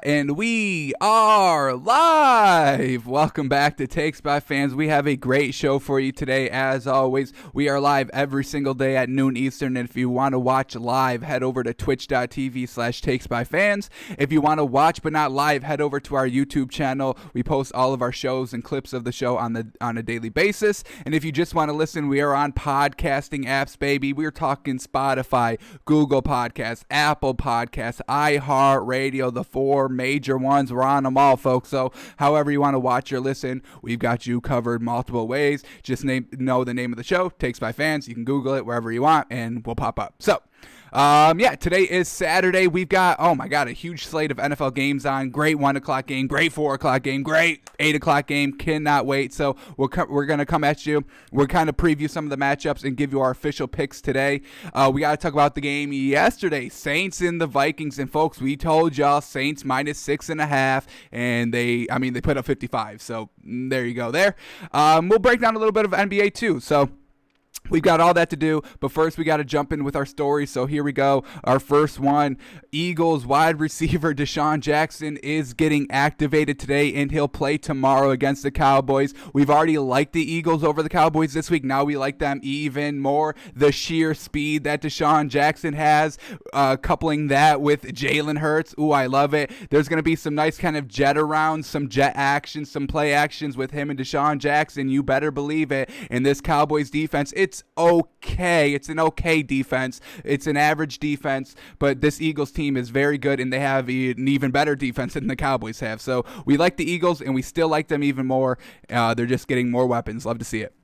And we are live. Welcome back to Takes by Fans. We have a great show for you today. As always, we are live every single day at noon Eastern. And if you want to watch live, head over to twitch.tv/takesbyfans. If you want to watch but not live, head over to our YouTube channel. We post all of our shows and clips of the show on a daily basis. And if you just want to listen, we are on podcasting apps, baby. We're talking Spotify, Google Podcasts, Apple Podcasts, iHeartRadio, the four major ones. We're on them all, folks. So however you want to watch or listen, we've got you covered multiple ways. Just know the name of the show, Takes by Fans. You can Google it wherever you want, and we'll pop up. So, today is Saturday. We've got, a huge slate of NFL games on. Great 1 o'clock game, great 4 o'clock game, great 8 o'clock game. Cannot wait. So we're going to come at you. We're kind of preview some of the matchups and give you our official picks today. We got to talk about the game yesterday, Saints and the Vikings. And folks, we told y'all Saints -6.5, and they put up 55. So there you go there. We'll break down a little bit of NBA too. So we've got all that to do, but first we got to jump in with our story. So here we go. Our first one, Eagles wide receiver Deshaun Jackson is getting activated today, and he'll play tomorrow against the Cowboys. We've already liked the Eagles over the Cowboys this week. Now we like them even more. The sheer speed that Deshaun Jackson has, coupling that with Jalen Hurts. Ooh, I love it. There's going to be some nice kind of jet around, some jet action, some play actions with him and Deshaun Jackson. You better believe it. In this Cowboys defense, it's okay. It's an okay defense. It's an average defense, but this Eagles team is very good, and they have an even better defense than the Cowboys have. So we like the Eagles, and we still like them even more. They're just getting more weapons. Love to see it.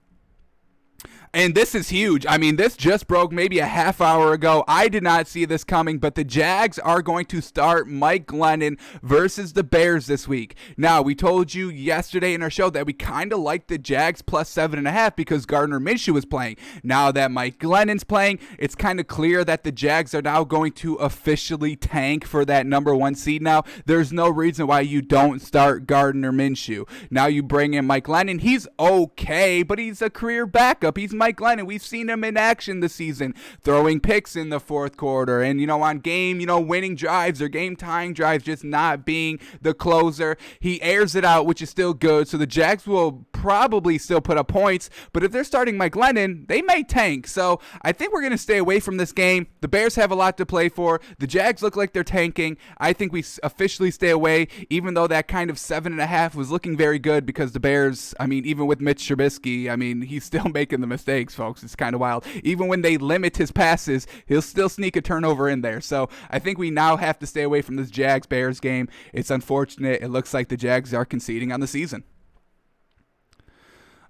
And this is huge. I mean, this just broke maybe a half hour ago. I did not see this coming, but the Jags are going to start Mike Glennon versus the Bears this week. Now, we told you yesterday in our show that we kind of liked the Jags plus 7.5 because Gardner Minshew was playing. Now that Mike Glennon's playing, it's kind of clear that the Jags are now going to officially tank for that number 1 seed now. There's no reason why you don't start Gardner Minshew. Now you bring in Mike Glennon. He's okay, but he's a career backup. He's Mike Glennon. We've seen him in action this season, throwing picks in the fourth quarter and, on game, winning drives or game-tying drives, just not being the closer. He airs it out, which is still good, so the Jags will probably still put up points, but if they're starting Mike Glennon, they may tank. So I think we're going to stay away from this game. The Bears have a lot to play for. The Jags look like they're tanking. I think we officially stay away, even though that kind of 7.5 was looking very good because the Bears, even with Mitch Trubisky, he's still making the mistakes, folks. It's kind of wild. Even when they limit his passes, he'll still sneak a turnover in there. So I think we now have to stay away from this Jags-Bears game. It's unfortunate. It looks like the Jags are conceding on the season.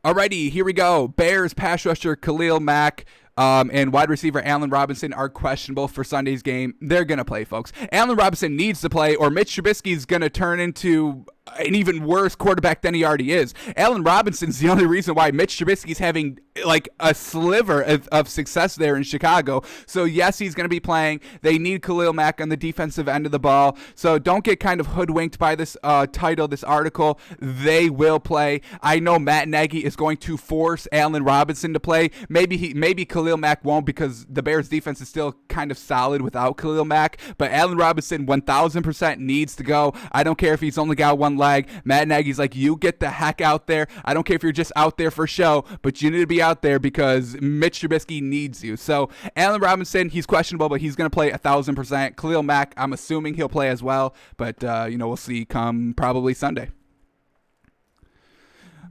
Alrighty, here we go. Bears pass rusher Khalil Mack and wide receiver Allen Robinson are questionable for Sunday's game. They're going to play, folks. Allen Robinson needs to play, or Mitch Trubisky is going to turn into an even worse quarterback than he already is. Allen Robinson's the only reason why Mitch Trubisky's having like a sliver of success there in Chicago. So yes, he's going to be playing. They need Khalil Mack on the defensive end of the ball. So don't get kind of hoodwinked by this title, this article. They will play. I know Matt Nagy is going to force Allen Robinson to play. Maybe Khalil Mack won't because the Bears defense is still kind of solid without Khalil Mack. But Allen Robinson 1,000% needs to go. I don't care if he's only got one leg. Matt Nagy's like, you get the heck out there. I don't care if you're just out there for show, but you need to be out there because Mitch Trubisky needs you. So Allen Robinson, he's questionable, but he's going to play 1,000%. Khalil Mack, I'm assuming he'll play as well, but we'll see come probably Sunday.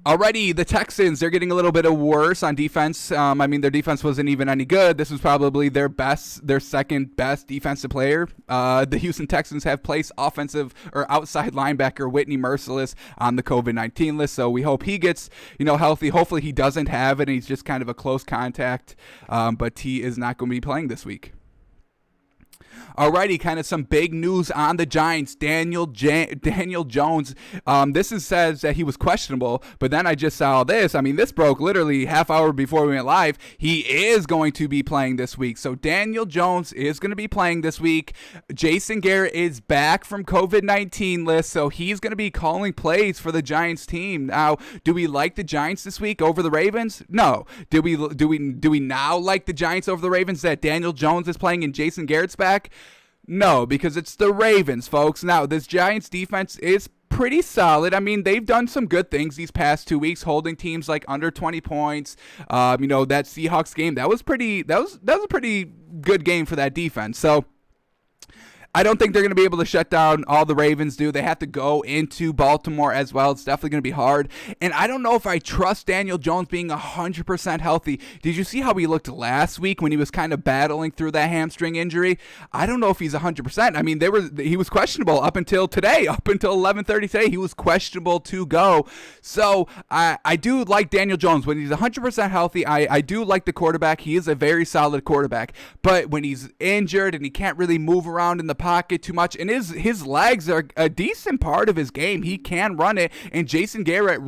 Alrighty, the Texans, they're getting a little bit of worse on defense. Their defense wasn't even any good. This was probably their second best defensive player. The Houston Texans have placed offensive or outside linebacker Whitney Merciless on the COVID-19 list, so we hope he gets, healthy. Hopefully he doesn't have it and he's just kind of a close contact, but he is not going to be playing this week. Alrighty, kind of some big news on the Giants. Daniel Jones. This says that he was questionable, but then I just saw this. This broke literally half hour before we went live. He is going to be playing this week. So Daniel Jones is going to be playing this week. Jason Garrett is back from COVID-19 list, so he's going to be calling plays for the Giants team. Now, do we like the Giants this week over the Ravens? No. Do we now like the Giants over the Ravens that Daniel Jones is playing and Jason Garrett's back? No, because it's the Ravens, folks. Now, this Giants defense is pretty solid. I mean, they've done some good things these past 2 weeks, holding teams like under 20 points. That Seahawks game, that was a pretty good game for that defense. So I don't think they're going to be able to shut down all the Ravens do. They have to go into Baltimore as well. It's definitely going to be hard. And I don't know if I trust Daniel Jones being 100% healthy. Did you see how he looked last week when he was kind of battling through that hamstring injury? I don't know if he's 100%. I mean, he was questionable up until today, up until 11:30 today. He was questionable to go. So I do like Daniel Jones. When he's 100% healthy, I do like the quarterback. He is a very solid quarterback. But when he's injured and he can't really move around in the pocket too much, and his legs are a decent part of his game. He can run it, and Jason Garrett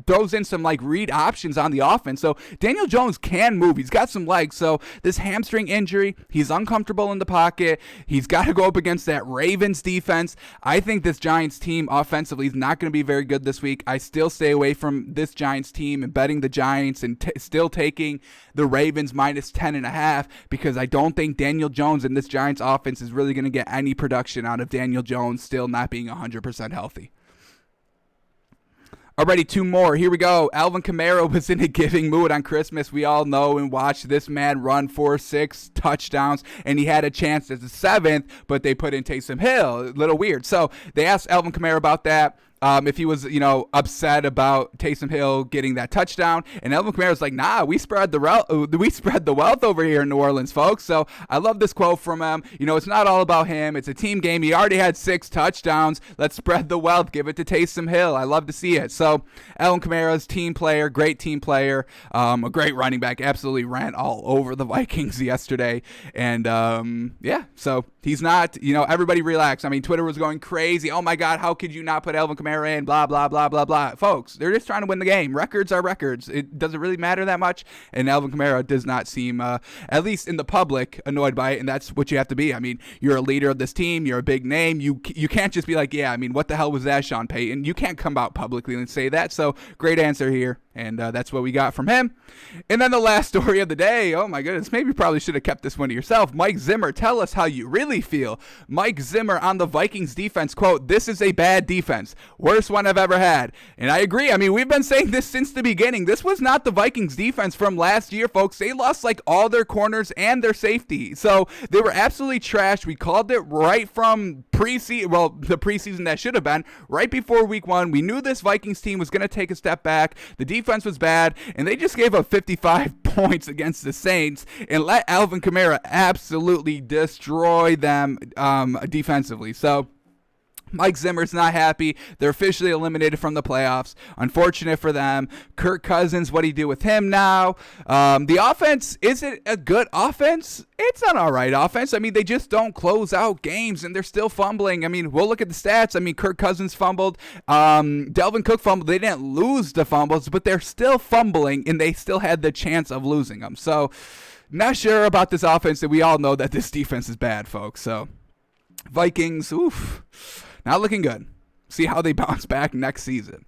throws in some like read options on the offense. So Daniel Jones can move. He's got some legs. So this hamstring injury, he's uncomfortable in the pocket. He's got to go up against that Ravens defense. I think this Giants team offensively is not going to be very good this week. I still stay away from this Giants team and betting the Giants and still taking the Ravens minus 10.5 because I don't think Daniel Jones and this Giants offense is really going to get any production out of Daniel Jones still not being 100% healthy. Alrighty, 2 more. Here we go. Alvin Kamara was in a giving mood on Christmas. We all know and watched this man run for 6 touchdowns, and he had a chance as the 7th, but they put in Taysom Hill. A little weird. So they asked Alvin Kamara about that. If he was, upset about Taysom Hill getting that touchdown, and Alvin Kamara was like, "Nah, we spread the wealth over here in New Orleans, folks." So I love this quote from him. It's not all about him; it's a team game. He already had 6 touchdowns. Let's spread the wealth. Give it to Taysom Hill. I love to see it. So Alvin Kamara's team player, great team player, a great running back. Absolutely ran all over the Vikings yesterday, and so he's not. Everybody relax. I mean, Twitter was going crazy. Oh my God, how could you not put Alvin Kamara in, blah, blah, blah, blah, blah. Folks, they're just trying to win the game. Records are records. It doesn't really matter that much, and Alvin Kamara does not seem, at least in the public, annoyed by it, and that's what you have to be. I mean, you're a leader of this team. You're a big name. You can't just be like, what the hell was that, Sean Payton? You can't come out publicly and say that, so great answer here, and that's what we got from him. And then the last story of the day, oh my goodness, maybe you probably should have kept this one to yourself. Mike Zimmer, tell us how you really feel. Mike Zimmer on the Vikings defense, quote, "This is a bad defense. Worst one I've ever had." And I agree. I mean, we've been saying this since the beginning. This was not the Vikings defense from last year, folks. They lost like all their corners and their safety. So they were absolutely trashed. We called it right from the preseason that should have been, right before week 1. We knew this Vikings team was going to take a step back. The defense was bad, and they just gave up 55 points against the Saints and let Alvin Kamara absolutely destroy them defensively. So Mike Zimmer's not happy. They're officially eliminated from the playoffs. Unfortunate for them. Kirk Cousins, what do you do with him now? The offense, is it a good offense? It's an all right offense. I mean, they just don't close out games, and they're still fumbling. I mean, we'll look at the stats. I mean, Kirk Cousins fumbled. Delvin Cook fumbled. They didn't lose the fumbles, but they're still fumbling, and they still had the chance of losing them. So, not sure about this offense, and we all know that this defense is bad, folks. So, Vikings, not looking good. See how they bounce back next season.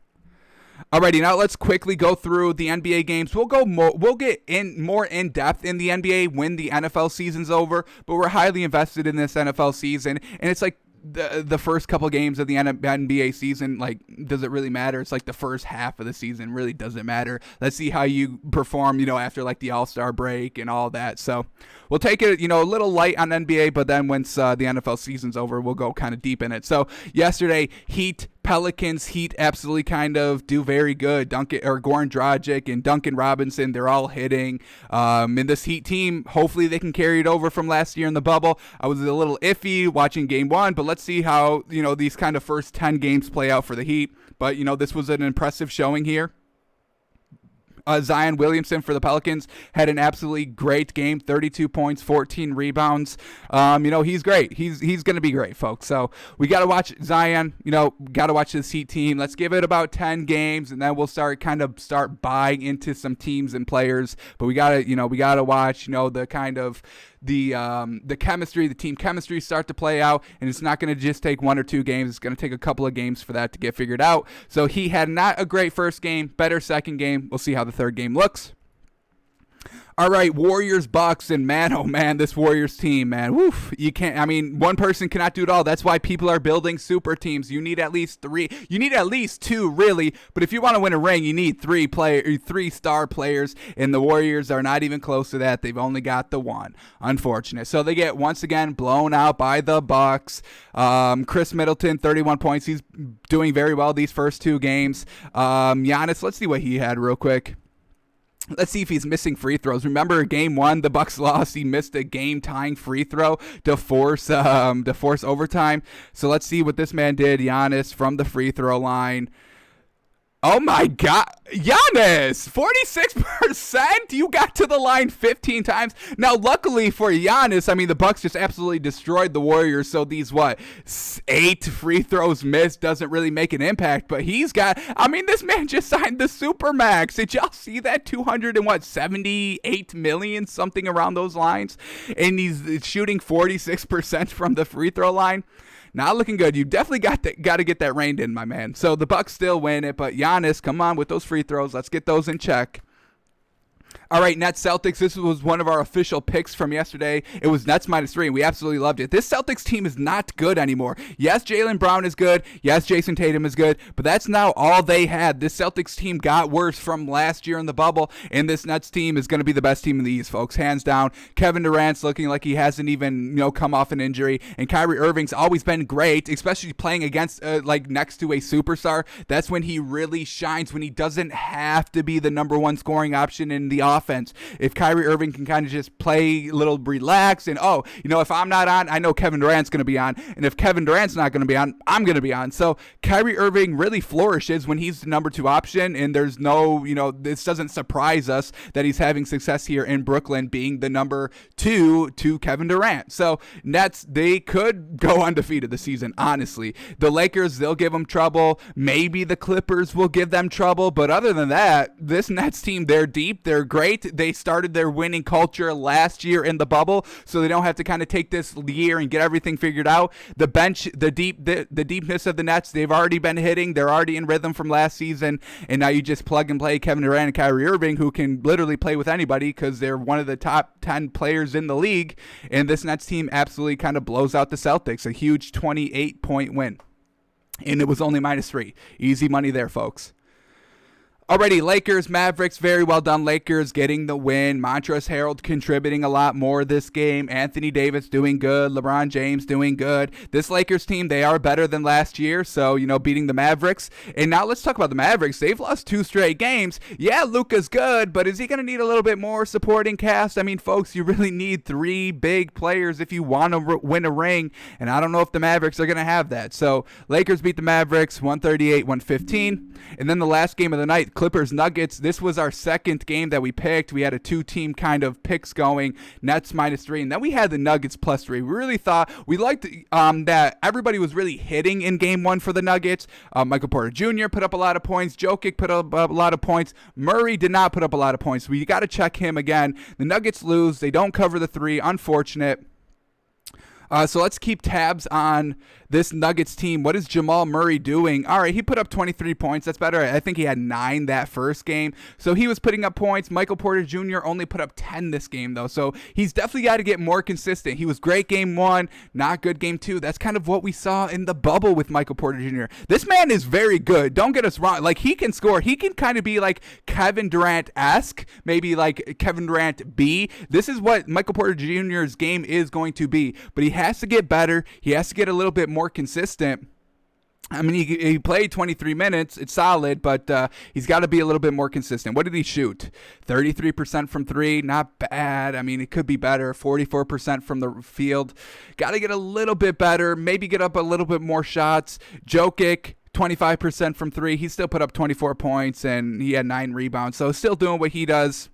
Alrighty, now let's quickly go through the NBA games. We'll get in more in depth in the NBA when the NFL season's over, but we're highly invested in this NFL season, and it's like the first couple games of the NBA season, like, does it really matter? It's like the first half of the season really doesn't matter. Let's see how you perform, after like the All-Star break and all that. So we'll take it, a little light on NBA, but then once the NFL season's over, we'll go kind of deep in it. So yesterday, Pelicans, Heat absolutely kind of do very good. Goran Dragic and Duncan Robinson, they're all hitting. And this Heat team, hopefully they can carry it over from last year in the bubble. I was a little iffy watching game 1, but let's see how, these kind of first 10 games play out for the Heat. But, this was an impressive showing here. Zion Williamson for the Pelicans had an absolutely great game, 32 points, 14 rebounds. He's great. He's going to be great, folks. So we got to watch Zion, got to watch this Heat team. Let's give it about 10 games, and then we'll start buying into some teams and players. But we got to watch, the kind of the chemistry, the team chemistry start to play out, and it's not going to just take 1 or 2 games. It's going to take a couple of games for that to get figured out. So he had not a great first game, better second game. We'll see how the third game looks. All right, Warriors, Bucks, and man, oh man, this Warriors team, man, woof, you can't, I mean, one person cannot do it all. That's why people are building super teams. You need at least three. You need at least two, really, but if you want to win a ring, you need three star players, and the Warriors are not even close to that. They've only got the one. Unfortunate. So they get, once again, blown out by the Bucks. Chris Middleton, 31 points. He's doing very well these first two games. Giannis, let's see what he had real quick. Let's see if he's missing free throws. Remember, game one, the Bucks lost. He missed a game-tying free throw to force overtime. So let's see what this man did. Giannis from the free throw line. Oh my God, Giannis, 46%. You got to the line 15 times. Now, luckily for Giannis, I mean, the Bucks just absolutely destroyed the Warriors. So these 8 free throws missed doesn't really make an impact. But he's got, I mean, this man just signed the Supermax. Did y'all see that? 278 million, something around those lines, and he's shooting 46% from the free throw line. Not looking good. You definitely got to get that reined in, my man. So the Bucks still win it, but Giannis, come on with those free throws. Let's get those in check. All right, Nets Celtics. This was one of our official picks from yesterday. It was Nets -3, and we absolutely loved it. This Celtics team is not good anymore. Yes, Jaylen Brown is good. Yes, Jason Tatum is good, but that's now all they had. This Celtics team got worse from last year in the bubble, and this Nets team is going to be the best team in the East, folks, hands down. Kevin Durant's looking like he hasn't even come off an injury, and Kyrie Irving's always been great, especially playing against next to a superstar. That's when he really shines, when he doesn't have to be the number one scoring option in the offense. If Kyrie Irving can kind of just play a little relaxed and, if I'm not on, I know Kevin Durant's going to be on. And if Kevin Durant's not going to be on, I'm going to be on. So Kyrie Irving really flourishes when he's the number 2 option. And there's no, this doesn't surprise us that he's having success here in Brooklyn being the number 2 to Kevin Durant. So Nets, they could go undefeated this season, honestly. The Lakers, they'll give them trouble. Maybe the Clippers will give them trouble. But other than that, this Nets team, they're deep. They're great. They started their winning culture last year in the bubble, so they don't have to kind of take this year and get everything figured out. The bench, the deepness of the Nets, they've already been hitting. They're already in rhythm from last season, and now you just plug and play Kevin Durant and Kyrie Irving, who can literally play with anybody because they're one of the top 10 players in the league, and this Nets team absolutely kind of blows out the Celtics. A huge 28-point win, and it was only -3. Easy money there, folks. Alrighty, Lakers, Mavericks, very well done. Lakers getting the win. Montrezl Harrell contributing a lot more this game. Anthony Davis doing good. LeBron James doing good. This Lakers team, they are better than last year, so, beating the Mavericks. And now let's talk about the Mavericks. They've lost 2 straight games. Yeah, Luka's good, but is he going to need a little bit more supporting cast? I mean, folks, you really need 3 big players if you want to win a ring, and I don't know if the Mavericks are going to have that. So, Lakers beat the Mavericks 138-115. And then the last game of the night, Clippers Nuggets. This was our second game that we picked. We had a 2-team kind of picks going. Nets -3, and then we had the Nuggets +3. We really thought we liked that everybody was really hitting in game 1 for the Nuggets. Michael Porter Jr. put up a lot of points. Jokic put up a lot of points. Murray did not put up a lot of points. We got to check him again. The Nuggets lose. They don't cover the 3. Unfortunate. So let's keep tabs on this Nuggets team. What is Jamal Murray doing? All right, he put up 23 points. That's better. I think he had 9 that first game. So he was putting up points. Michael Porter Jr. only put up 10 this game, though. So he's definitely got to get more consistent. He was great game 1, not good game 2. That's kind of what we saw in the bubble with Michael Porter Jr. This man is very good. Don't get us wrong. Like, he can score. He can kind of be like Kevin Durant-esque, maybe like Kevin Durant B. This is what Michael Porter Jr.'s game is going to be. But he has to get better. He has to get a little bit more consistent. I mean, he played 23 minutes. It's solid, but he's got to be a little bit more consistent. What did he shoot? 33% from 3. Not bad. I mean, it could be better. 44% from the field. Got to get a little bit better. Maybe get up a little bit more shots. Jokic, 25% from 3. He still put up 24 points, and he had 9 rebounds. So still doing what he does.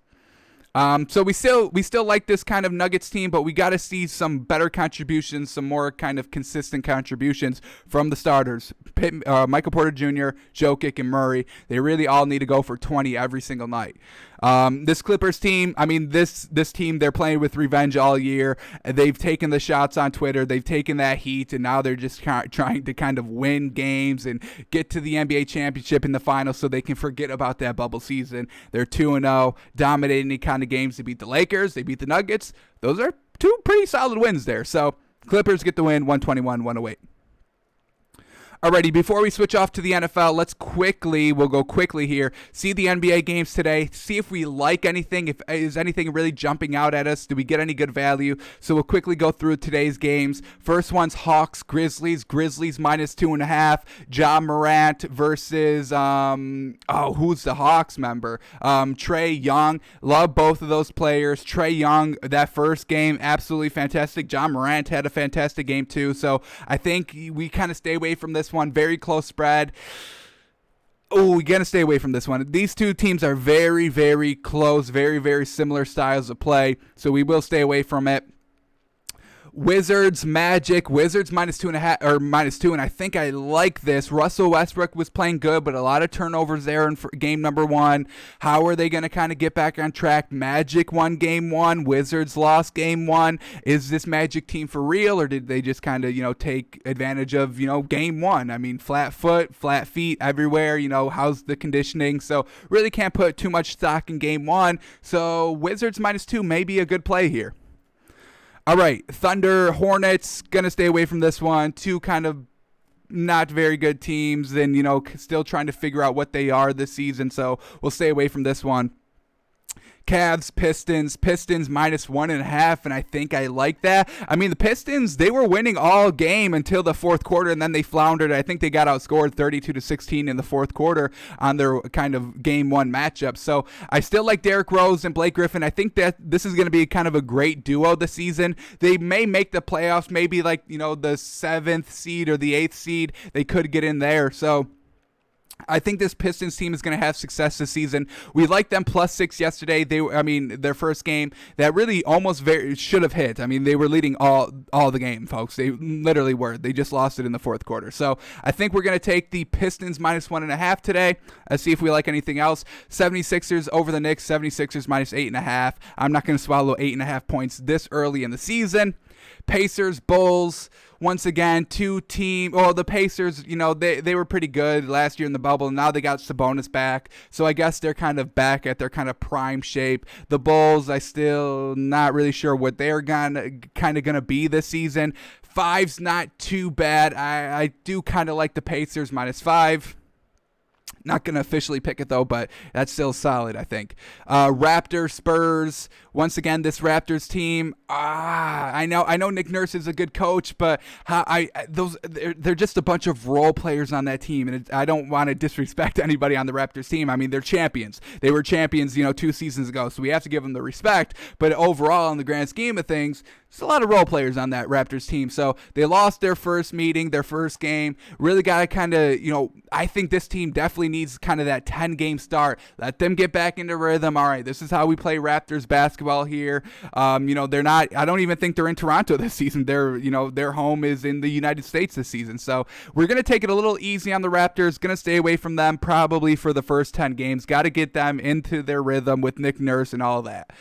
So we still like this kind of Nuggets team, but we got to see some better contributions, some more kind of consistent contributions from the starters. Michael Porter Jr., Jokic, and Murray. They really all need to go for 20 every single night. This Clippers team, I mean, this team, they're playing with revenge all year. They've taken the shots on Twitter. They've taken that heat, and now they're just trying to kind of win games and get to the NBA championship in the finals so they can forget about that bubble season. They're 2-0, dominating any kind of games. They beat the Lakers. They beat the Nuggets. Those are two pretty solid wins there. So Clippers get the win, 121-108. Alrighty, before we switch off to the NFL, we'll go quickly here, see the NBA games today, see if we like anything, if is anything really jumping out at us, do we get any good value? So we'll quickly go through today's games. First one's Hawks, Grizzlies minus 2.5, Ja Morant versus, who's the Hawks member? Trae Young, love both of those players. Trae Young, that first game, absolutely fantastic. Ja Morant had a fantastic game too, so I think we kind of stay away from this one. Very close spread. Oh, we got to stay away from this one. These two teams are very, very close, very, very similar styles of play, so we will stay away from it. Wizards, Magic, Wizards minus 2.5 or minus 2, and I think I like this. Russell Westbrook was playing good, but a lot of turnovers there in game number 1. How are they going to kind of get back on track? Magic won game 1, Wizards lost game 1. Is this Magic team for real, or did they just kind of, take advantage of, game 1? I mean, flat foot, flat feet everywhere, how's the conditioning? So really can't put too much stock in game 1. So Wizards minus 2 may be a good play here. All right, Thunder, Hornets, going to stay away from this one. Two kind of not very good teams and, still trying to figure out what they are this season, so we'll stay away from this one. Cavs, Pistons minus 1.5, and I think I like that. I mean, the Pistons, they were winning all game until the fourth quarter, and then they floundered. I think they got outscored 32-16 in the fourth quarter on their kind of game 1 matchup. So I still like Derrick Rose and Blake Griffin. I think that this is going to be kind of a great duo this season. They may make the playoffs, maybe like, the 7th seed or the 8th seed. They could get in there. So I think this Pistons team is going to have success this season. We liked them +6 yesterday. Their first game that really almost should have hit. I mean, they were leading all the game, folks. They literally were. They just lost it in the fourth quarter. So I think we're going to take the Pistons minus 1.5 today. Let's see if we like anything else. 76ers over the Knicks. 76ers minus 8.5. I'm not going to swallow 8.5 points this early in the season. Pacers, Bulls, once again, the Pacers, they were pretty good last year in the bubble, and now they got Sabonis back, so I guess they're kind of back at their kind of prime shape. The Bulls, I still not really sure what they're kind of gonna be this season. 5's not too bad. I do kind of like the Pacers minus 5. Not going to officially pick it, though, but that's still solid, I think. Raptors, Spurs. Once again, this Raptors team, I know Nick Nurse is a good coach, but they're just a bunch of role players on that team, and I don't want to disrespect anybody on the Raptors team. I mean, they're champions. They were champions, 2 seasons ago, so we have to give them the respect. But overall, in the grand scheme of things, there's a lot of role players on that Raptors team. So they lost their first meeting, their first game. Really got to kind of, I think this team definitely needs kind of that 10-game start. Let them get back into rhythm. All right, this is how we play Raptors basketball here. They're not, I don't even think they're in Toronto this season. Their home is in the United States this season. So we're going to take it a little easy on the Raptors. Going to stay away from them probably for the first 10 games. Got to get them into their rhythm with Nick Nurse and all that.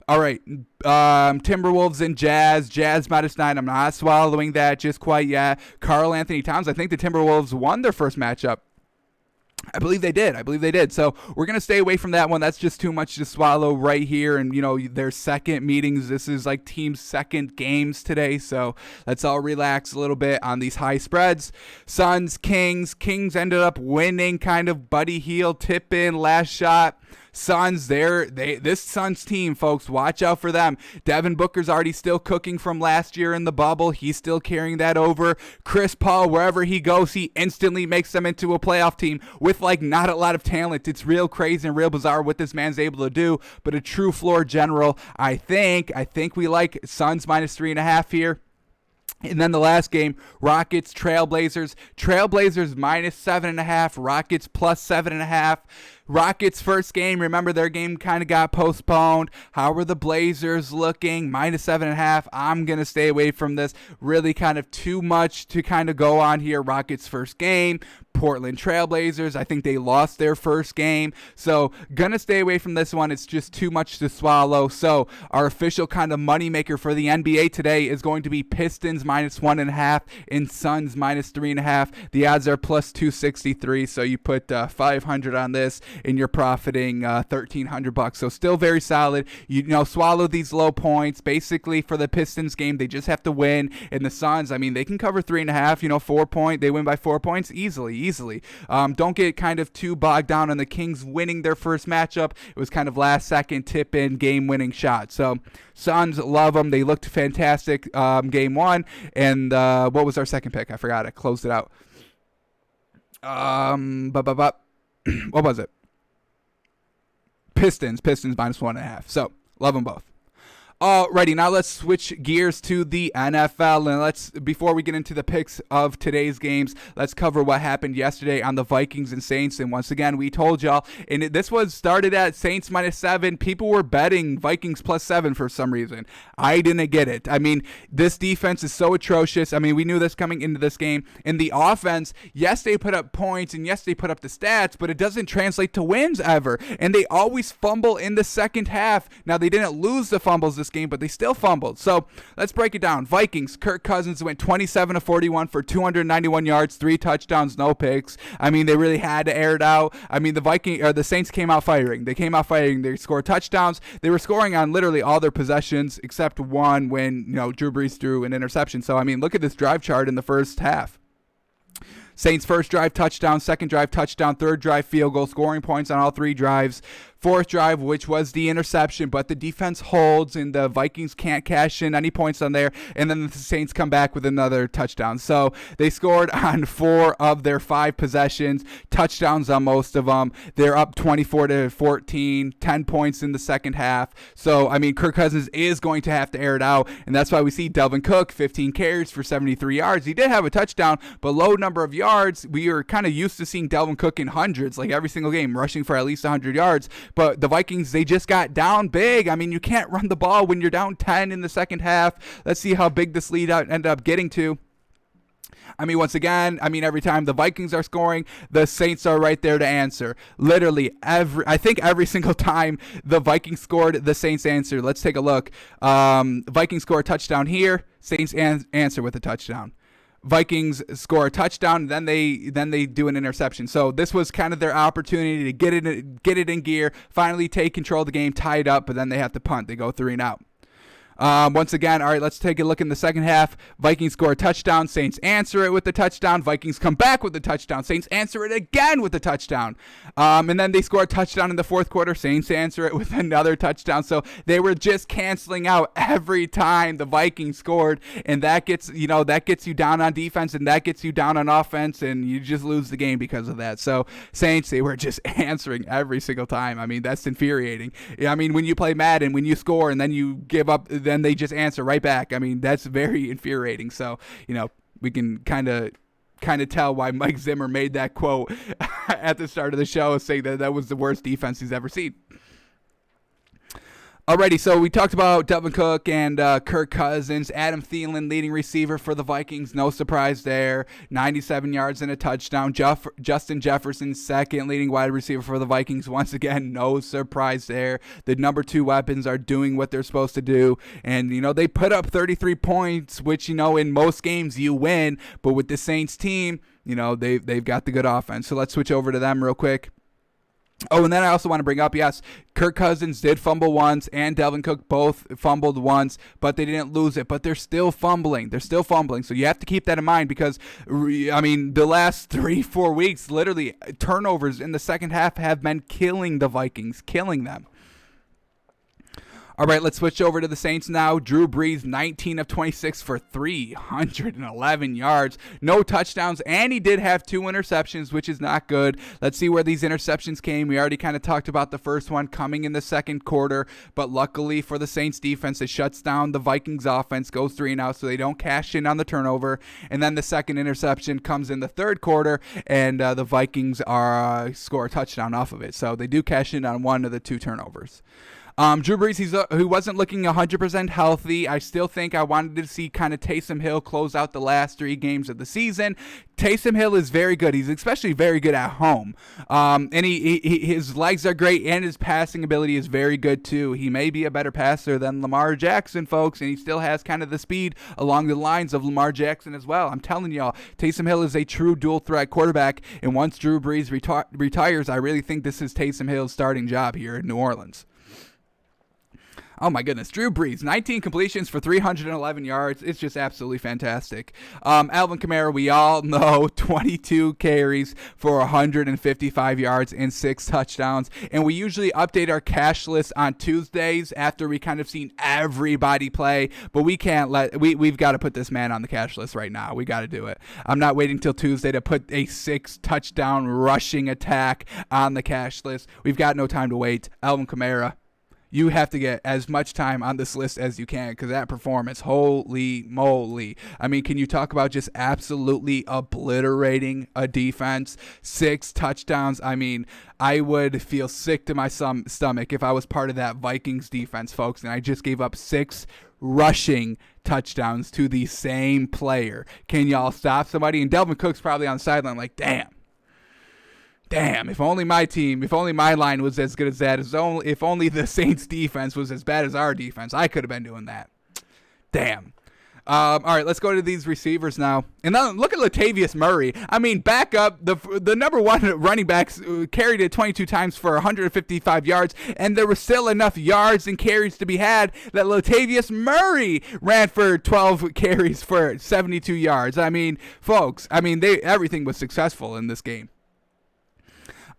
All right, Timberwolves and Jazz minus 9. I'm not swallowing that just quite yet. Karl Anthony Towns, I think the Timberwolves won their first matchup. I believe they did. So we're going to stay away from that one. That's just too much to swallow right here. And, their second meetings, this is like team's second games today. So let's all relax a little bit on these high spreads. Suns, Kings. Kings ended up winning, kind of Buddy Hield tip in last shot. Suns, this Suns team, folks, watch out for them. Devin Booker's already still cooking from last year in the bubble. He's still carrying that over. Chris Paul, wherever he goes, he instantly makes them into a playoff team with not a lot of talent. It's real crazy and real bizarre what this man's able to do, but a true floor general. I think we like Suns minus 3.5 here. And then the last game, Rockets, Trailblazers. Trailblazers minus 7.5. Rockets plus 7.5. Rockets first game, remember their game kind of got postponed. How are the Blazers looking? Minus 7.5. I'm going to stay away from this. Really kind of too much to kind of go on here. Rockets first game. Portland Trailblazers. I think they lost their first game. So gonna stay away from this one. It's just too much to swallow. So our official kind of moneymaker for the NBA today is going to be Pistons -1.5 and Suns -3.5. The odds are +263. So you put 500 on this and you're profiting $1,300. So still very solid. You know, swallow these low points. Basically for the Pistons game, they just have to win. And the Suns, I mean, they can cover 3.5. You know, 4 point. They win by 4 points easily. Don't get kind of too bogged down on the Kings winning their first matchup. It was kind of last second tip in game winning shot. So Suns, love them. They looked fantastic game one. And what was our second pick? I forgot. I closed it out. What was it? Pistons -1.5. So love them both. Alrighty, now let's switch gears to the NFL, and before we get into the picks of today's games, let's cover what happened yesterday on the Vikings and Saints. And once again, we told y'all, and this was started at Saints -7. People were betting Vikings +7 for some reason. I didn't get it. I mean, this defense is so atrocious. I mean, we knew this coming into this game. And the offense, yes, they put up points, and yes, they put up the stats, but it doesn't translate to wins ever. And they always fumble in the second half. Now, they didn't lose the fumbles this game, but they still fumbled. So let's break it down. Vikings, Kirk Cousins went 27 of 41 for 291 yards, 3 touchdowns, no picks. I mean, they really had to air it out. I mean, the Saints came out firing. They scored touchdowns. They were scoring on literally all their possessions except one when, Drew Brees threw an interception. So, I mean, look at this drive chart in the first half. Saints first drive touchdown, second drive touchdown, third drive field goal, scoring points on all 3 drives. Fourth drive, which was the interception, but the defense holds and the Vikings can't cash in any points on there, and then the Saints come back with another touchdown. So they scored on 4 of their 5 possessions, touchdowns on most of them. They're up 24-14, 10 points in the second half. So, I mean, Kirk Cousins is going to have to air it out, and that's why we see Delvin Cook, 15 carries for 73 yards. He did have a touchdown, but low number of yards. We are kind of used to seeing Delvin Cook in hundreds, like every single game, rushing for at least 100 yards. But the Vikings, they just got down big. I mean, you can't run the ball when you're down 10 in the second half. Let's see how big this lead ended up getting to. I mean, once again, every time the Vikings are scoring, the Saints are right there to answer. Literally I think every single time the Vikings scored, the Saints answered. Let's take a look. Vikings score a touchdown here. Saints answer with a touchdown. Vikings score a touchdown, then they do an interception. So this was kind of their opportunity to get it in gear, finally take control of the game, tie it up, but then they have to punt. They go 3 and out. Once again, all right, let's take a look in the second half. Vikings score a touchdown. Saints answer it with the touchdown. Vikings come back with the touchdown. Saints answer it again with the touchdown. And then they score a touchdown in the fourth quarter. Saints answer it with another touchdown. So they were just canceling out every time the Vikings scored. And that gets you down on defense, and that gets you down on offense, and you just lose the game because of that. So Saints, they were just answering every single time. I mean, that's infuriating. I mean, when you play Madden, when you score and then you give up, then they just answer right back. I mean, that's very infuriating. So, we can kind of tell why Mike Zimmer made that quote at the start of the show, saying that was the worst defense he's ever seen. Alrighty, so we talked about Delvin Cook and Kirk Cousins. Adam Thielen, leading receiver for the Vikings. No surprise there. 97 yards and a touchdown. Justin Jefferson, second leading wide receiver for the Vikings. Once again, no surprise there. The number 2 weapons are doing what they're supposed to do. And, they put up 33 points, which, in most games you win. But with the Saints team, they've got the good offense. So let's switch over to them real quick. Oh, and then I also want to bring up, yes, Kirk Cousins did fumble once and Delvin Cook both fumbled once, but they didn't lose it. But they're still fumbling. So you have to keep that in mind because, the last 3-4 weeks, literally, turnovers in the second half have been killing the Vikings, killing them. All right, let's switch over to the Saints now. Drew Brees, 19 of 26 for 311 yards. No touchdowns, and he did have 2 interceptions, which is not good. Let's see where these interceptions came. We already kind of talked about the first one coming in the second quarter, but luckily for the Saints defense, it shuts down the Vikings offense, goes 3 and out, so they don't cash in on the turnover. And then the second interception comes in the third quarter, and the Vikings score a touchdown off of it. So they do cash in on 1 of the 2 turnovers. Drew Brees, he wasn't looking 100% healthy. I still think I wanted to see kind of Taysom Hill close out the last 3 games of the season. Taysom Hill is very good. He's especially very good at home. And his legs are great, and his passing ability is very good too. He may be a better passer than Lamar Jackson, folks, and he still has kind of the speed along the lines of Lamar Jackson as well. I'm telling y'all, Taysom Hill is a true dual-threat quarterback, and once Drew Brees retires, I really think this is Taysom Hill's starting job here in New Orleans. Oh my goodness, Drew Brees, 19 completions for 311 yards. It's just absolutely fantastic. Alvin Kamara, we all know, 22 carries for 155 yards and 6 touchdowns. And we usually update our cash list on Tuesdays after we kind of seen everybody play. But we can't we've got to put this man on the cash list right now. We got to do it. I'm not waiting till Tuesday to put a 6 touchdown rushing attack on the cash list. We've got no time to wait. Alvin Kamara, you have to get as much time on this list as you can, because that performance, holy moly. I mean, can you talk about just absolutely obliterating a defense? 6 touchdowns. I mean, I would feel sick to my stomach if I was part of that Vikings defense, folks, and I just gave up 6 rushing touchdowns to the same player. Can y'all stop somebody? And Delvin Cook's probably on the sideline like, damn, if only my team, if only my line was as good as that, if only the Saints defense was as bad as our defense, I could have been doing that. Damn. All right, let's go to these receivers now. And then look at Latavius Murray. I mean, back up, the number 1 running backs carried it 22 times for 155 yards, and there were still enough yards and carries to be had that Latavius Murray ran for 12 carries for 72 yards. I mean, folks, everything was successful in this game.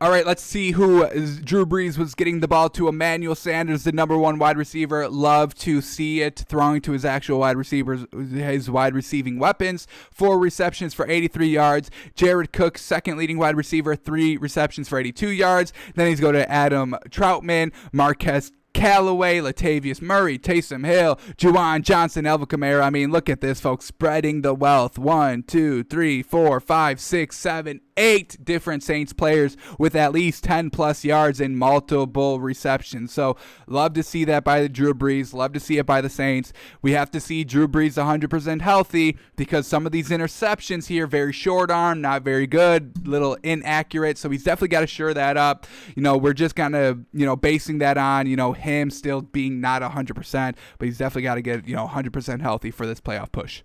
All right, let's see who Drew Brees was getting the ball to. Emmanuel Sanders, the number 1 wide receiver. Love to see it, throwing to his actual wide receivers, his wide receiving weapons. 4 receptions for 83 yards. Jared Cook, second leading wide receiver, 3 receptions for 82 yards. Then he's going to Adam Troutman, Marquez Callaway, Latavius Murray, Taysom Hill, Juwan Johnson, Alvin Kamara. I mean, look at this, folks, spreading the wealth. 1, 2, 3, 4, 5, 6, 7, 8 different Saints players with at least 10 plus yards and multiple receptions. So love to see that by the Drew Brees. Love to see it by the Saints. We have to see Drew Brees 100% healthy, because some of these interceptions here, very short arm, not very good, little inaccurate. So he's definitely got to shore that up. We're just kind of, basing that on, him still being not 100%, but he's definitely got to get, 100% healthy for this playoff push.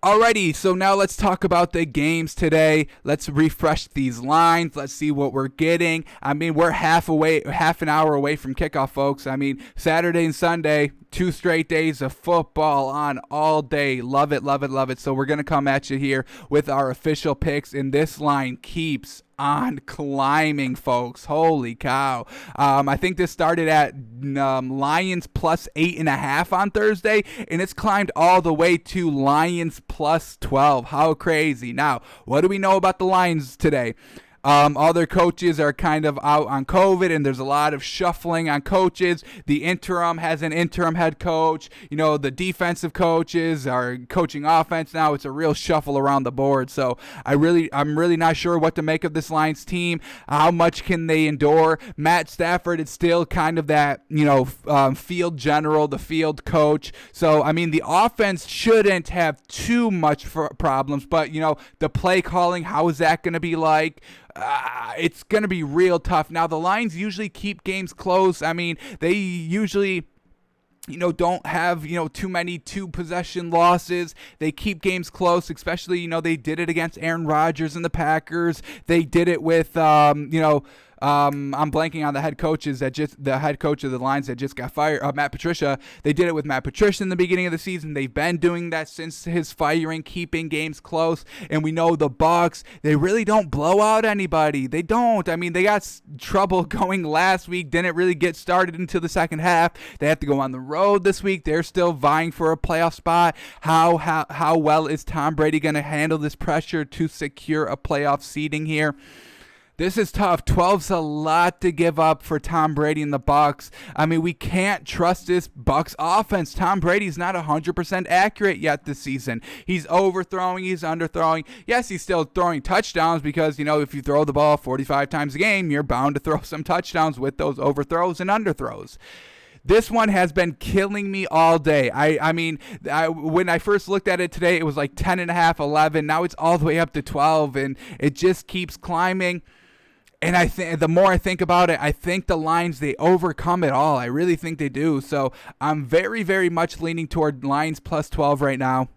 Alrighty, so now let's talk about the games today. Let's refresh these lines. Let's see what we're getting. I mean, we're half an hour away from kickoff, folks. I mean, Saturday and Sunday, 2 straight days of football on all day. Love it, love it, love it. So we're going to come at you here with our official picks, and this line keeps on climbing, folks. Holy cow. I think this started at Lions plus 8.5 on Thursday, and it's climbed all the way to Lions plus 12. How crazy. Now, what do we know about the Lions today? All their coaches are kind of out on COVID, and there's a lot of shuffling on coaches. The interim has an interim head coach. The defensive coaches are coaching offense now. It's a real shuffle around the board. So I'm really not sure what to make of this Lions team. How much can they endure? Matt Stafford is still kind of that, field general, the field coach. So, I mean, the offense shouldn't have too much problems, but, the play calling, how is that going to be like? It's going to be real tough. Now, the Lions usually keep games close. I mean, they usually don't have, too many 2-possession losses. They keep games close, especially, they did it against Aaron Rodgers and the Packers. They did it with, I'm blanking on the head coach of the Lions that just got fired, Matt Patricia. They did it with Matt Patricia in the beginning of the season. They've been doing that since his firing, keeping games close. And we know the Bucs, they really don't blow out anybody. They don't. I mean, they got trouble going last week. Didn't really get started until the second half. They have to go on the road this week. They're still vying for a playoff spot. How well is Tom Brady going to handle this pressure to secure a playoff seeding here? This is tough. 12's a lot to give up for Tom Brady and the Bucs. I mean, we can't trust this Bucs offense. Tom Brady's not 100% accurate yet this season. He's overthrowing, he's underthrowing. Yes, he's still throwing touchdowns because, if you throw the ball 45 times a game, you're bound to throw some touchdowns with those overthrows and underthrows. This one has been killing me all day. I mean, when I first looked at it today, it was like 10.5, 11. Now it's all the way up to 12, and it just keeps climbing. And I think the more I think about it, I think the Lions, they overcome it all. I really think they do. So I'm very, very much leaning toward Lions plus 12 right now.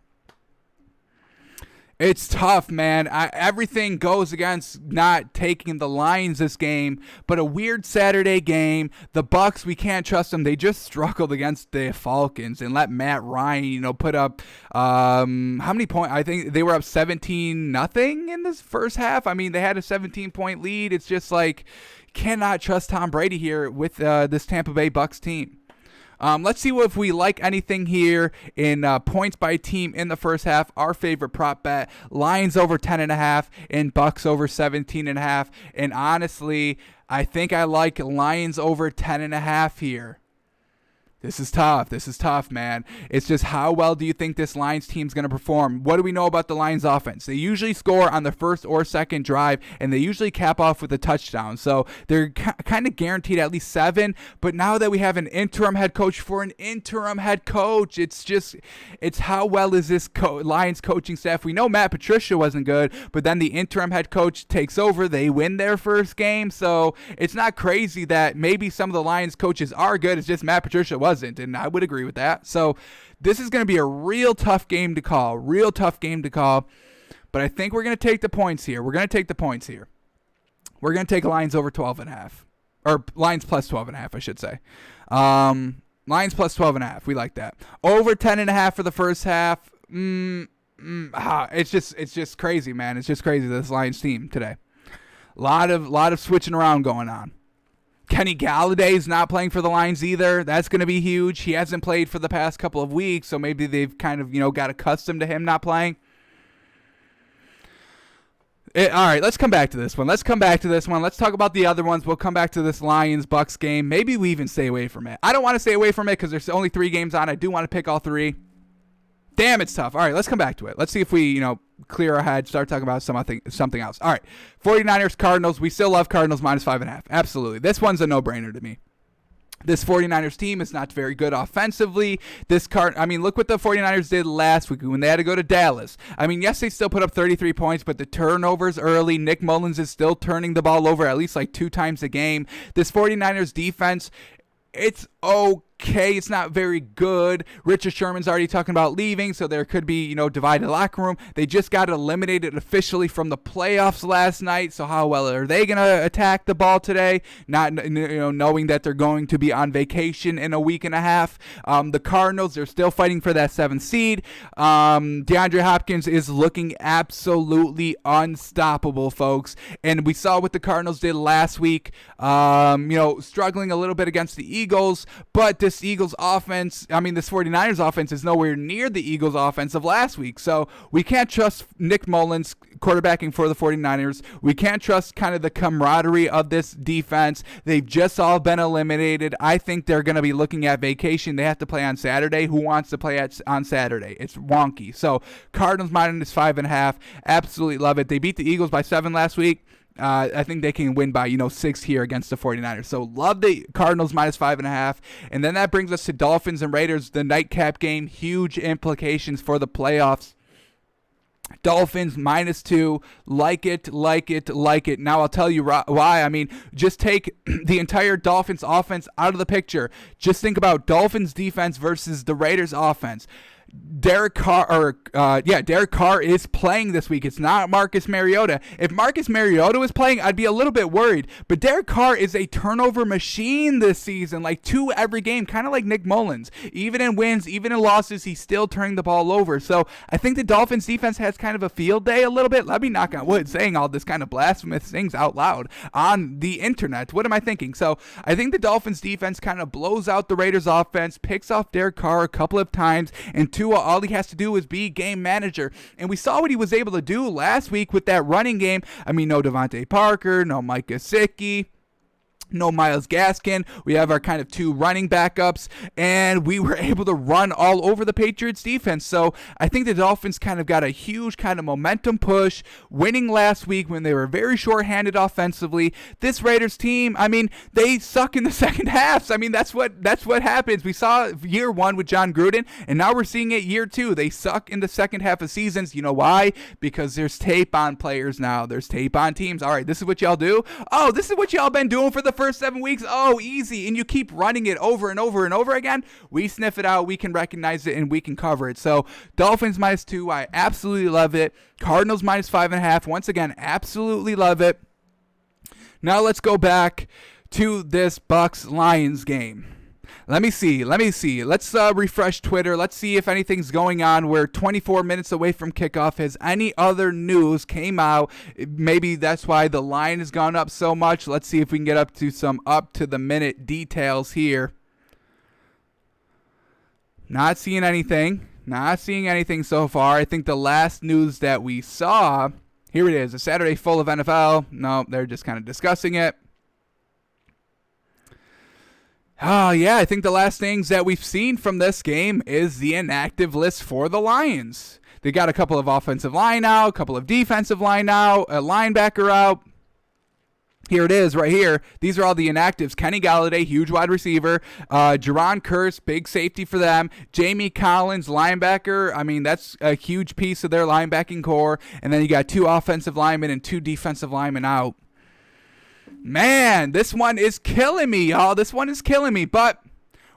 It's tough, man. Everything goes against not taking the Lions this game, but a weird Saturday game. The Bucs, we can't trust them. They just struggled against the Falcons and let Matt Ryan, put up how many points? I think they were up 17-0 in this first half. I mean, they had a 17-point lead. It's just like, cannot trust Tom Brady here with this Tampa Bay Bucs team. Let's see if we like anything here in points by team in the first half. Our favorite prop bet, Lions over 10.5 and Bucs over 17.5. And honestly, I think I like Lions over 10.5 here. This is tough, man. It's just, how well do you think this Lions team's going to perform? What do we know about the Lions offense? They usually score on the first or second drive, and they usually cap off with a touchdown. So they're kind of guaranteed at least 7. But now that we have an interim head coach for an interim head coach, it's how well is this Lions coaching staff? We know Matt Patricia wasn't good, but then the interim head coach takes over. They win their first game. So it's not crazy that maybe some of the Lions coaches are good. It's just Matt Patricia wasn't, and I would agree with that. So this is going to be a real tough game to call, but I think we're going to take the points here. We're going to take Lions over 12.5, or Lions plus 12.5, I should say. Lions plus 12.5. We like that. Over 10.5 for the first half. It's just crazy, man. It's just crazy, this Lions team today. Lot of switching around going on. Kenny Galladay's not playing for the Lions either. That's going to be huge. He hasn't played for the past couple of weeks, so maybe they've kind of, got accustomed to him not playing. All right, let's come back to this one. Let's talk about the other ones. We'll come back to this Lions-Bucs game. Maybe we even stay away from it. I don't want to stay away from it because there's only 3 games on. I do want to pick all 3. Damn, it's tough. All right, let's come back to it. Let's see if we, clear our head, start talking about something else. All right, 49ers, Cardinals. We still love Cardinals minus 5.5. Absolutely. This one's a no-brainer to me. This 49ers team is not very good offensively. Look what the 49ers did last week when they had to go to Dallas. Yes, they still put up 33 points, but the turnovers early. Nick Mullins is still turning the ball over at least like 2 times a game. This 49ers defense, it's okay. It's not very good. Richard Sherman's already talking about leaving, so there could be, divided locker room. They just got eliminated officially from the playoffs last night, so how well are they going to attack the ball today? Not, knowing that they're going to be on vacation in a week and a half. The Cardinals, they're still fighting for that 7th seed. DeAndre Hopkins is looking absolutely unstoppable, folks. And we saw what the Cardinals did last week, struggling a little bit against the Eagles, but this Eagles offense, this 49ers offense is nowhere near the Eagles offense of last week. So we can't trust Nick Mullins quarterbacking for the 49ers. We can't trust kind of the camaraderie of this defense. They've just all been eliminated. I think they're going to be looking at vacation. They have to play on Saturday. Who wants to play on Saturday? It's wonky. So Cardinals minus 5.5. Absolutely love it. They beat the Eagles by 7 last week. I think they can win by, 6 here against the 49ers. So love the Cardinals minus 5.5. And then that brings us to Dolphins and Raiders, the nightcap game. Huge implications for the playoffs. Dolphins minus 2. Like it. Now I'll tell you why. Just take the entire Dolphins offense out of the picture. Just think about Dolphins defense versus the Raiders offense. Derek Carr is playing this week. It's not Marcus Mariota. If Marcus Mariota was playing, I'd be a little bit worried. But Derek Carr is a turnover machine this season, like 2 every game, kind of like Nick Mullins. Even in wins, even in losses, he's still turning the ball over. So I think the Dolphins defense has kind of a field day a little bit. Let me knock on wood saying all this kind of blasphemous things out loud on the internet. What am I thinking? So I think the Dolphins defense kind of blows out the Raiders offense, picks off Derek Carr a couple of times, and 2 Tua, all he has to do is be game manager. And we saw what he was able to do last week with that running game. I mean, no Devontae Parker, no Mike Gesicki, no Myles Gaskin. We have our kind of two running backups, and we were able to run all over the Patriots defense. So I think the Dolphins kind of got a huge kind of momentum push, winning last week when they were very shorthanded offensively. This Raiders team, I mean, they suck in the second halves. I mean, that's what happens. We saw year one with John Gruden, and now we're seeing it year two. They suck in the second half of seasons. You know why? Because there's tape on players now. There's tape on teams. All right, this is what y'all do. Oh, this is what y'all been doing for the first 7 weeks. Oh, easy. And you keep running it over and over and over again. We sniff it out. We can recognize it and we can cover it. So Dolphins -2. I absolutely love it. Cardinals -5.5. Once again, absolutely love it. Now let's go back to this Bucs-Lions game. Let me see. Let's refresh Twitter. Let's see if anything's going on. We're 24 minutes away from kickoff. Has any other news came out? Maybe that's why the line has gone up so much. Let's see if we can get up to some up-to-the-minute details here. Not seeing anything. Not seeing anything so far. I think the last news that we saw, here it is, a Saturday full of NFL. No, they're just kind of discussing it. Oh, yeah, I think the last things that we've seen from this game is the inactive list for the Lions. They got a couple of offensive line out, a couple of defensive line out, a linebacker out. Here it is right here. These are all the inactives. Kenny Galladay, huge wide receiver. Jerron Kearse, big safety for them. Jamie Collins, linebacker. I mean, that's a huge piece of their linebacking core. And then you got 2 offensive linemen and 2 defensive linemen out. Man, this one is killing me, y'all. This one is killing me, but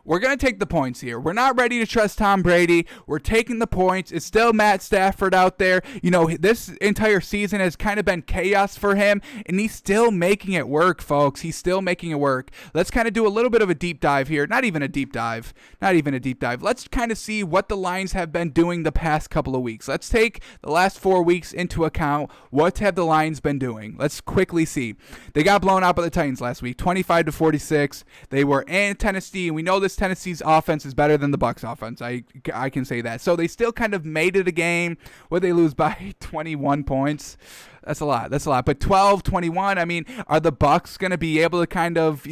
we're going to take the points here. We're not ready to trust Tom Brady. We're taking the points. It's still Matt Stafford out there. You know, this entire season has kind of been chaos for him, and he's still making it work, folks. He's still making it work. Let's kind of do a little bit of a deep dive here. Not even a deep dive. Let's kind of see what the Lions have been doing the past couple of weeks. Let's take the last 4 weeks into account. What have the Lions been doing? Let's quickly see. They got blown out by the Titans last week, 25-46. They were in Tennessee, and we know this Tennessee's offense is better than the Bucs offense. I can say that. So they still kind of made it a game where they lose by 21 points. That's a lot. But 12-21, I mean, are the Bucs going to be able to kind of,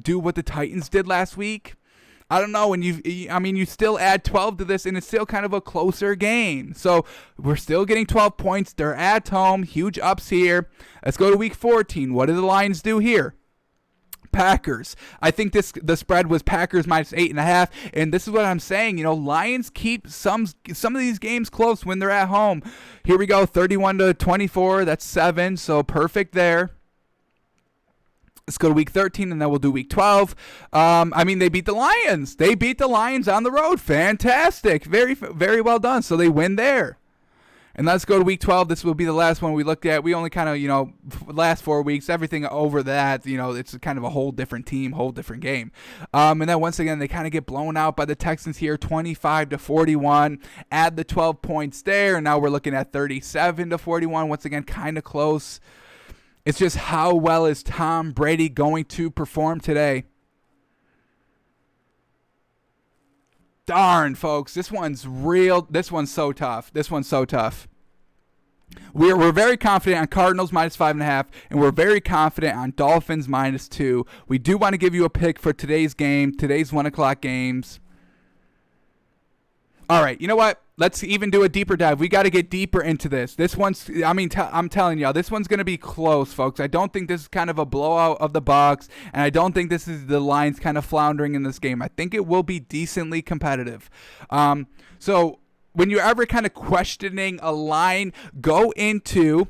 do what the Titans did last week? I don't know. And you still add 12 to this, and it's still kind of a closer game. So we're still getting 12 points. They're at home. Huge ups here. Let's go to week 14. What do the Lions do here? Packers. I think the spread was Packers -8.5, and this is what I'm saying. Lions keep some of these games close when they're at home. Here we go, 31-24. That's 7, so perfect there. Let's go to week 13, and then we'll do week 12. They beat the Lions. They beat the Lions on the road. Fantastic. Very, very well done. So they win there. And let's go to week 12. This will be the last one we looked at. We only kind of, last 4 weeks, everything over that, it's kind of a whole different team, whole different game. And then once again, they kind of get blown out by the Texans here, 25-41. Add the 12 points there, and now we're looking at 37-41. Once again, kind of close. It's just how well is Tom Brady going to perform today? Darn, folks, this one's real. This one's so tough. We're very confident on Cardinals -5.5, and we're very confident on Dolphins -2. We do want to give you a pick for today's game, today's 1 o'clock games. All right, you know what? Let's even do a deeper dive. We got to get deeper into this. This one's, I'm telling y'all, this one's going to be close, folks. I don't think this is kind of a blowout of the Bucs, and I don't think this is the Lions kind of floundering in this game. I think it will be decently competitive. So when you're ever kind of questioning a line, go into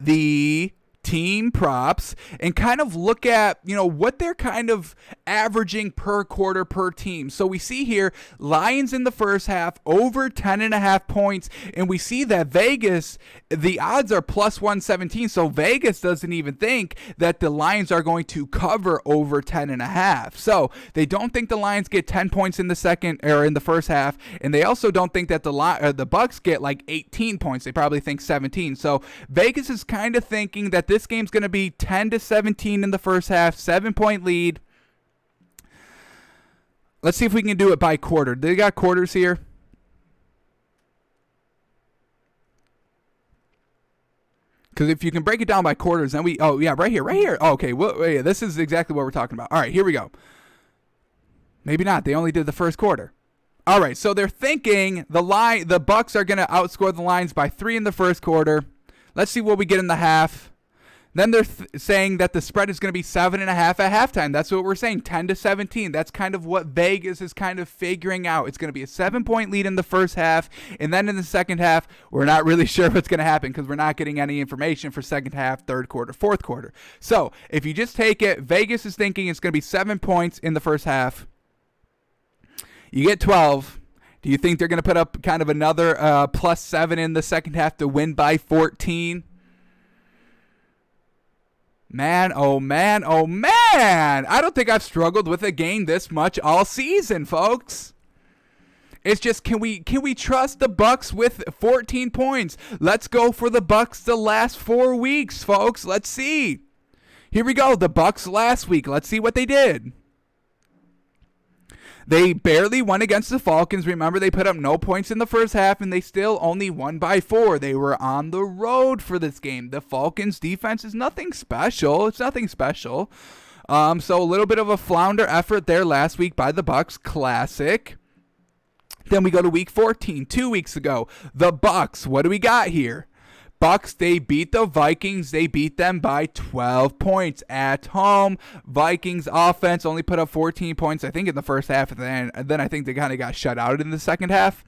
the team props and kind of look at, what they're kind of averaging per quarter per team. So we see here Lions in the first half over 10.5 points, and we see that Vegas, the odds are +117. So Vegas doesn't even think that the Lions are going to cover over 10.5. So they don't think the Lions get 10 points in the second or in the first half, and they also don't think that the Bucs get like 18 points. They probably think 17. So Vegas is kind of thinking that this game's going to be 10-17 in the first half, 7-point lead. Let's see if we can do it by quarter. They got quarters here. Because if you can break it down by quarters, then right here. Oh, okay, well, yeah, this is exactly what we're talking about. All right, here we go. Maybe not. They only did the first quarter. All right, so they're thinking the Bucks are going to outscore the Lions by 3 in the first quarter. Let's see what we get in the half. Then they're saying that the spread is going to be 7.5 at halftime. That's what we're saying, 10-17. That's kind of what Vegas is kind of figuring out. It's going to be a 7-point lead in the first half, and then in the second half, we're not really sure what's going to happen because we're not getting any information for second half, third quarter, fourth quarter. So if you just take it, Vegas is thinking it's going to be 7 points in the first half. You get 12. Do you think they're going to put up kind of another +7 in the second half to win by 14? Man, oh man, oh man. I don't think I've struggled with a game this much all season, folks. It's just, can we trust the Bucks with 14 points? Let's go for the Bucks the last 4 weeks, folks. Let's see. Here we go, the Bucks last week. Let's see what they did. They barely won against the Falcons. Remember, they put up no points in the first half, and they still only won by 4. They were on the road for this game. The Falcons' defense is nothing special. It's nothing special. So a little bit of a flounder effort there last week by the Bucks. Classic. Then we go to week 14, 2 weeks ago. The Bucks, what do we got here? Bucks, they beat the Vikings. They beat them by 12 points at home. Vikings offense only put up 14 points, I think, in the first half. And then I think they kind of got shut out in the second half.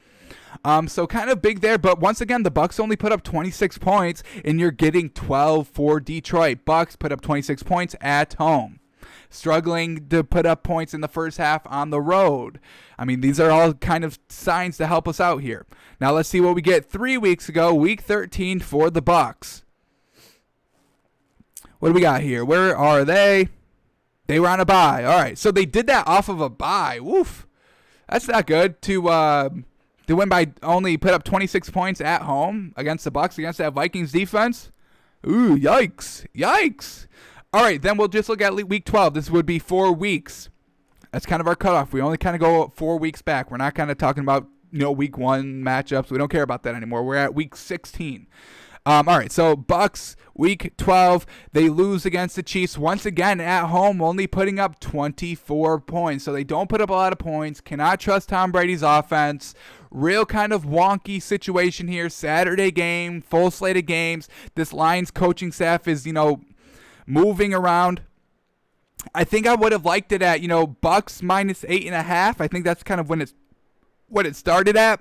So kind of big there. But once again, the Bucks only put up 26 points, and you're getting 12 for Detroit. Bucks put up 26 points at home. Struggling to put up points in the first half on the road. I mean, these are all kind of signs to help us out here. Now let's see what we get 3 weeks ago, week 13 for the Bucks. What do we got here? Where are they? They were on a bye. All right, so they did that off of a bye. Woof. That's not good to win by only put up 26 points at home against the Bucks, against that Vikings defense. Ooh, yikes. Yikes. All right, then we'll just look at week 12. This would be 4 weeks. That's kind of our cutoff. We only kind of go 4 weeks back. We're not kind of talking about, week 1 matchups. We don't care about that anymore. We're at week 16. All right, so Bucks, week 12, they lose against the Chiefs once again at home, only putting up 24 points. So they don't put up a lot of points. Cannot trust Tom Brady's offense. Real kind of wonky situation here. Saturday game, full slate of games. This Lions coaching staff is, moving around. I think I would have liked it at, Bucks minus 8.5. I think that's kind of what it started at.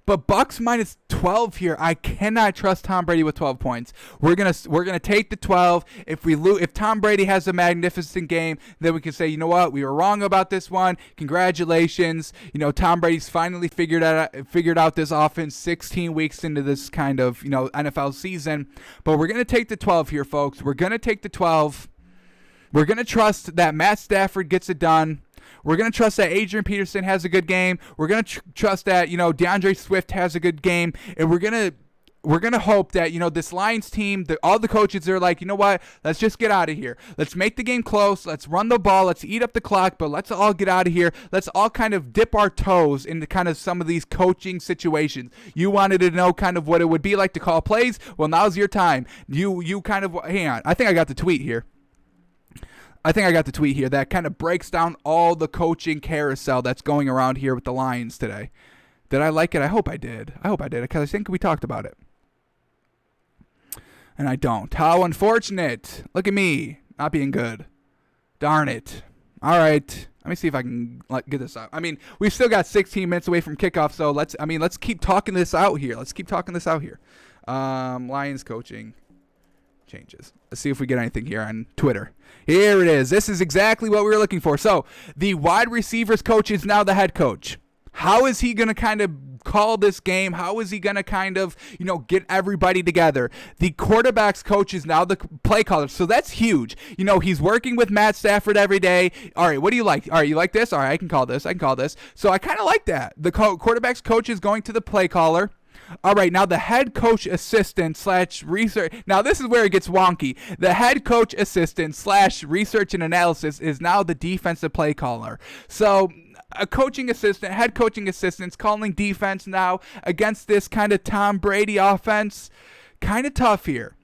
But Bucks minus 12 here. I cannot trust Tom Brady with 12 points. We're gonna take the 12. If Tom Brady has a magnificent game, then we can say, you know what, we were wrong about this one. Congratulations. Tom Brady's finally figured out this offense 16 weeks into this kind of NFL season. But we're gonna take the 12 here, folks. We're gonna take the 12. We're gonna trust that Matt Stafford gets it done. We're going to trust that Adrian Peterson has a good game. We're going to trust that, DeAndre Swift has a good game. And we're going to hope that, this Lions team, all the coaches are like, you know what? Let's just get out of here. Let's make the game close. Let's run the ball. Let's eat up the clock, but let's all get out of here. Let's all kind of dip our toes into kind of some of these coaching situations. You wanted to know kind of what it would be like to call plays. Well, now's your time. You kind of, hang on. I think I got the tweet here. That kind of breaks down all the coaching carousel that's going around here with the Lions today. Did I like it? I hope I did. Because I think we talked about it. And I don't. How unfortunate. Look at me. Not being good. Darn it. All right. Let me see if I can get this out. I mean, we've still got 16 minutes away from kickoff, so let's keep talking this out here. Lions coaching changes. Let's see if we get anything here on Twitter. Here it is. This is exactly what we were looking for. So the wide receivers coach is now the head coach. How is he going to kind of call this game? How is he going to kind of, get everybody together? The quarterback's coach is now the play caller. So that's huge. He's working with Matt Stafford every day. All right, what do you like? All right, you like this? All right, I can call this. So I kind of like that. The quarterback's coach is going to the play caller. All right, now the head coach assistant / research. Now this is where it gets wonky. The head coach assistant / research and analysis is now the defensive play caller. So a coaching assistant, head coaching assistant's calling defense now against this kind of Tom Brady offense. Kind of tough here.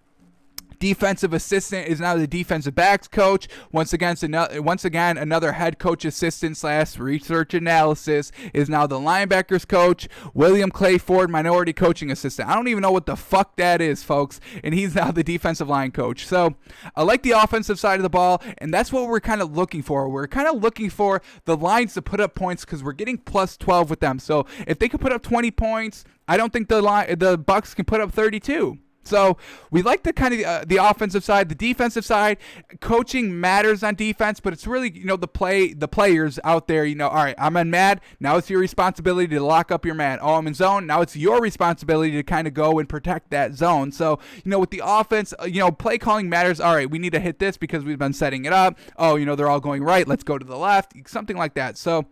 Defensive assistant is now the defensive backs coach. Once again, another head coach assistant / research analysis is now the linebackers coach. William Clay Ford, minority coaching assistant. I don't even know what the fuck that is, folks. And he's now the defensive line coach. So I like the offensive side of the ball, and that's what we're kind of looking for. We're kind of looking for the Lions to put up points because we're getting plus 12 with them. So if they could put up 20 points, I don't think the Bucks can put up 32. So we like the kind of the offensive side, the defensive side. Coaching matters on defense, but it's really the players out there. All right, I'm in man. Now it's your responsibility to lock up your man. Oh, I'm in zone. Now it's your responsibility to kind of go and protect that zone. So with the offense, play calling matters. All right, we need to hit this because we've been setting it up. Oh, they're all going right. Let's go to the left. Something like that. So,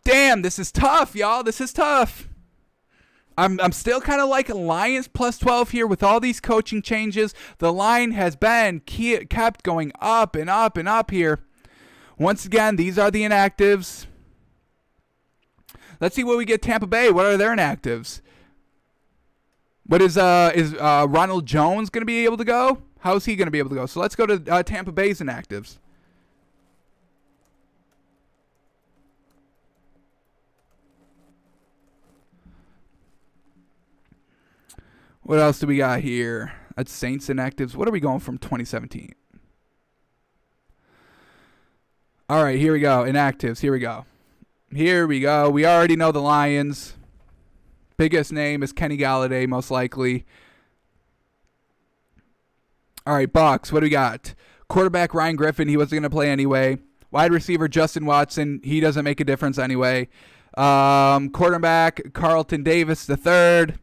damn, this is tough, y'all. This is tough. I'm still kind of like Lions plus 12 here with all these coaching changes. The line has been kept going up and up and up here. Once again, these are the inactives. Let's see what we get Tampa Bay. What are their inactives? What is Ronald Jones going to be able to go? How is he going to be able to go? So let's go to Tampa Bay's inactives. What else do we got here? That's Saints inactives. What are we going from 2017? All right, here we go. Inactives. Here we go. Here we go. We already know the Lions. Biggest name is Kenny Galladay, most likely. All right, Bucks. What do we got? Quarterback Ryan Griffin. He wasn't going to play anyway. Wide receiver Justin Watson. He doesn't make a difference anyway. Quarterback Carlton Davis III.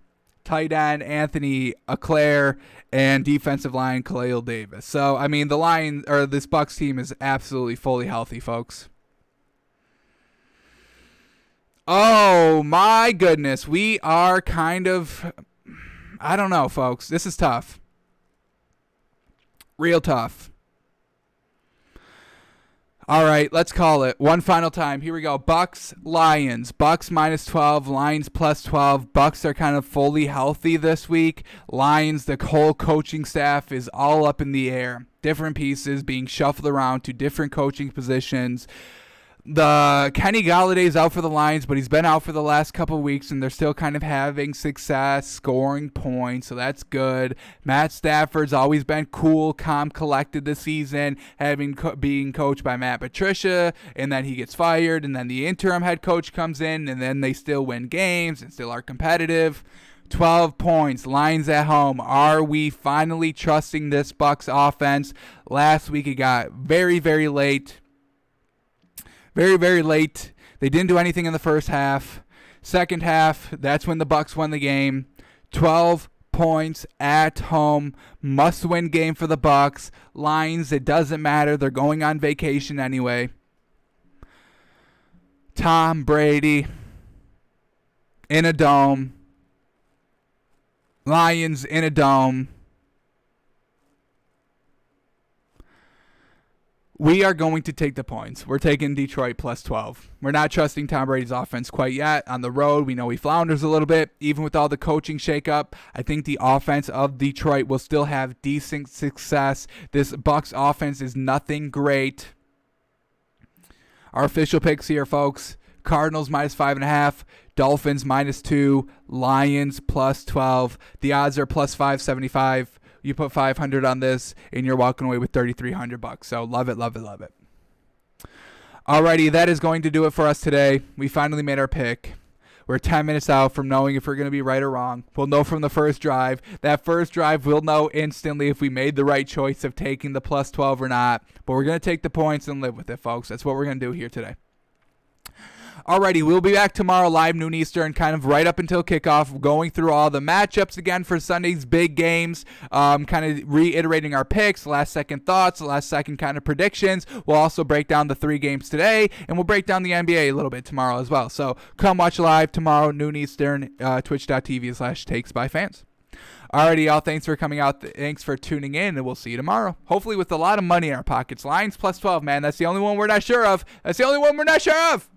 Tight end Anthony Leclerc, and defensive line Khalil Davis. So, I mean, this Bucks team is absolutely fully healthy, folks. Oh, my goodness. We are kind of, I don't know, folks. This is tough. Real tough. All right, let's call it. One final time. Here we go. Bucks, Lions. Bucks minus 12, Lions plus 12. Bucks are kind of fully healthy this week. Lions, the whole coaching staff is all up in the air. Different pieces being shuffled around to different coaching positions. The Kenny Galladay's out for the Lions, but he's been out for the last couple of weeks, and they're still kind of having success scoring points, so that's good. Matt Stafford's always been cool, calm, collected this season, being coached by Matt Patricia, and then he gets fired, and then the interim head coach comes in, and then they still win games and still are competitive. 12 points, Lions at home. Are we finally trusting this Bucks offense? Last week it got very, very late. Very, very late. They didn't do anything in the first half. Second half, that's when the Bucks won the game. 12 points at home. Must-win game for the Bucks. Lions, it doesn't matter. They're going on vacation anyway. Tom Brady in a dome. Lions in a dome. We are going to take the points. We're taking Detroit plus 12. We're not trusting Tom Brady's offense quite yet. On the road, we know he flounders a little bit. Even with all the coaching shakeup, I think the offense of Detroit will still have decent success. This Bucks offense is nothing great. Our official picks here, folks. Cardinals minus 5.5. Dolphins minus 2. Lions plus 12. The odds are plus 575. You put 500 on this, and you're walking away with $3,300. So love it, love it, love it. Alrighty, that is going to do it for us today. We finally made our pick. We're 10 minutes out from knowing if we're going to be right or wrong. We'll know from the first drive. That first drive, we'll know instantly if we made the right choice of taking the plus 12 or not. But we're going to take the points and live with it, folks. That's what we're going to do here today. Alrighty, we'll be back tomorrow live noon Eastern, kind of right up until kickoff, going through all the matchups again for Sunday's big games, kind of reiterating our picks, last-second thoughts, last-second kind of predictions. We'll also break down the 3 games today, and we'll break down the NBA a little bit tomorrow as well. So come watch live tomorrow, noon Eastern, twitch.tv/takesbyfans. Alrighty, y'all, thanks for coming out. Thanks for tuning in, and we'll see you tomorrow. Hopefully with a lot of money in our pockets. Lions plus 12, man. That's the only one we're not sure of. That's the only one we're not sure of.